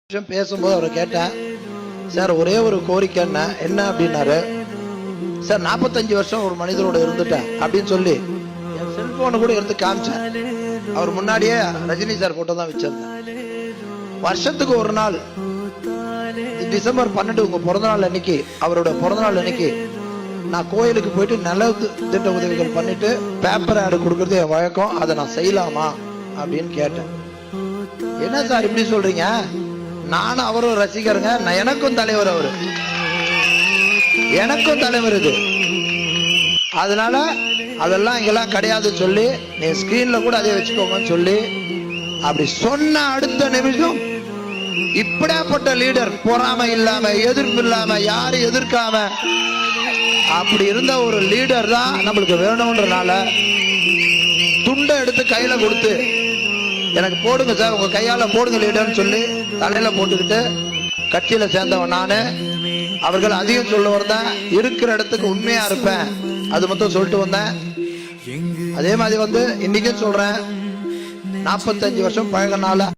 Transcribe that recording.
பேசும்போது அவரை கேட்டேன், சார் ஒரே ஒரு கோரிக்கை என்ன அப்படின்னாரு. சார் 45 வருஷம் ஒரு மனிதரோட இருந்துட்டேன் அப்படின்னு சொல்லி என் செல்போனு கூட எடுத்து காமிச்சேன். அவர் முன்னாடியே ரஜினி சார் போட்டோ தான் வச்சிருந்தேன். வருஷத்துக்கு ஒரு நாள் டிசம்பர் 12 உங்க பிறந்தநாள் அன்னைக்கு, அவரோட பிறந்தநாள் அன்னைக்கு நான் கோயிலுக்கு போயிட்டு நல திட்ட உதவிகள் பண்ணிட்டு பேப்பர் ஆடு கொடுக்கறது என் வழக்கம், அதை நான் செய்யலாமா அப்படின்னு கேட்டேன். என்ன சார் இப்படி சொல்றீங்க? நானும் அவரும் ரசிகருங்க, எனக்கும் தலைவர் அவரு, எனக்கும் தலைவர் இது. அதனால அதெல்லாம் இங்கெல்லாம் கிடையாது சொல்லி நீ ஸ்கிரீன்ல கூட அதே வச்சுக்கோங்கன்னு சொல்லி அப்படி சொன்ன அடுத்த நிமிஷம் இப்படியாப்பட்ட லீடர், பொறாமை இல்லாம எதிர்ப்பு இல்லாம யாரும் எதிர்க்காம அப்படி இருந்த ஒரு லீடர் தான் நம்மளுக்கு வேணும்ன்றனால துண்டை எடுத்து கையில கொடுத்து எனக்கு போடுங்க சார், உங்க கையால போடுங்க லீடர்னு சொல்லி தலையில போட்டுக்கிட்டு கட்சியில சேர்ந்தவன் நானு. அவர்கள் அதிகம் சொல்ல வந்தேன், இருக்கிற இடத்துக்கு உண்மையா இருப்பேன், அது மட்டும் சொல்லிட்டு வந்தேன். அதே மாதிரி இன்னைக்கும் சொல்றேன், 45 வருஷம் பழகினால